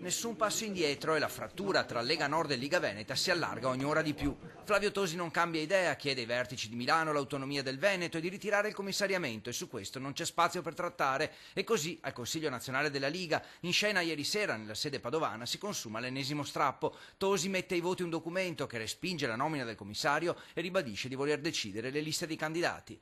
Nessun passo indietro e la frattura tra Lega Nord e Liga Veneta si allarga ogni ora di più. Flavio Tosi non cambia idea, chiede ai vertici di Milano l'autonomia del Veneto e di ritirare il commissariamento, e su questo non c'è spazio per trattare. E così al Consiglio nazionale della Liga, in scena ieri sera nella sede padovana, si consuma l'ennesimo strappo. Tosi mette ai voti un documento che respinge la nomina del commissario e ribadisce di voler decidere le liste dei candidati.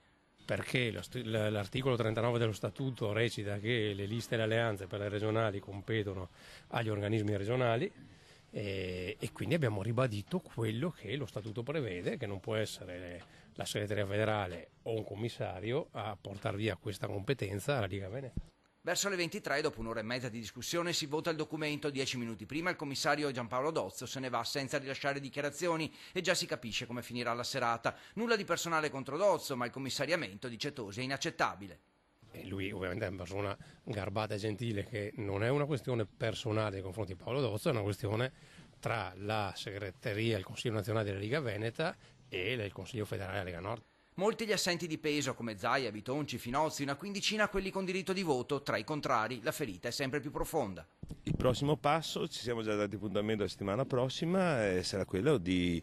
Perché l'articolo 39 dello Statuto recita che le liste e le alleanze per le regionali competono agli organismi regionali e quindi abbiamo ribadito quello che lo Statuto prevede, che non può essere la segreteria federale o un commissario a portare via questa competenza alla Liga Veneta. Verso le 23, dopo un'ora e mezza di discussione, si vota il documento. 10 minuti prima il commissario Giampaolo Dozzo se ne va senza rilasciare dichiarazioni e già si capisce come finirà la serata. Nulla di personale contro Dozzo, ma il commissariamento, dice Tosi, è inaccettabile. E lui ovviamente è una persona garbata e gentile, che non è una questione personale nei confronti di Paolo Dozzo, è una questione tra la segreteria, il Consiglio nazionale della Liga Veneta e il Consiglio federale Lega Nord. Molti gli assenti di peso come Zaia, Bitonci, Finozzi, una quindicina quelli con diritto di voto. Tra i contrari la ferita è sempre più profonda. Il prossimo passo, ci siamo già dati appuntamento la settimana prossima, sarà quello di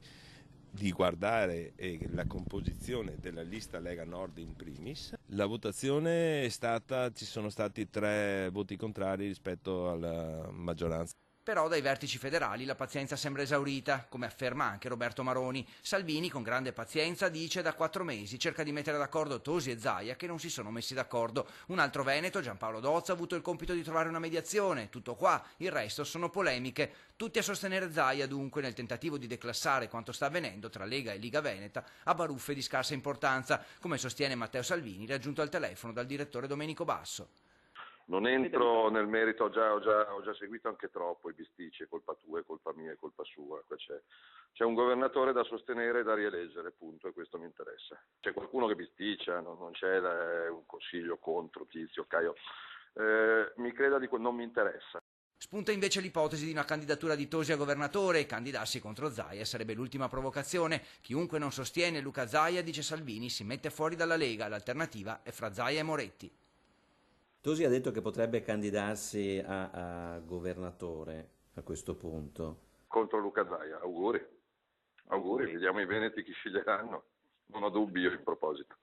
guardare la composizione della lista Lega Nord in primis. La votazione è stata, ci sono stati 3 voti contrari rispetto alla maggioranza. Però dai vertici federali la pazienza sembra esaurita, come afferma anche Roberto Maroni. Salvini, con grande pazienza, dice da 4 mesi cerca di mettere d'accordo Tosi e Zaia, che non si sono messi d'accordo. Un altro veneto, Giampaolo Dozzo, ha avuto il compito di trovare una mediazione. Tutto qua, il resto sono polemiche. Tutti a sostenere Zaia, dunque, nel tentativo di declassare quanto sta avvenendo tra Lega e Liga Veneta a baruffe di scarsa importanza, come sostiene Matteo Salvini, raggiunto al telefono dal direttore Domenico Basso. Non entro nel merito, ho già seguito anche troppo i bisticci, è colpa tua, è colpa mia, è colpa sua. C'è un governatore da sostenere e da rieleggere, punto, e questo mi interessa. C'è qualcuno che bisticcia, non c'è un consiglio contro Tizio, Caio. Mi creda, non mi interessa. Spunta invece l'ipotesi di una candidatura di Tosi a governatore e candidarsi contro Zaia sarebbe l'ultima provocazione. Chiunque non sostiene Luca Zaia, dice Salvini, si mette fuori dalla Lega, l'alternativa è fra Zaia e Moretti. Tosi ha detto che potrebbe candidarsi a governatore a questo punto. Contro Luca Zaia, auguri, vediamo i veneti chi sceglieranno, non ho dubbi io in proposito.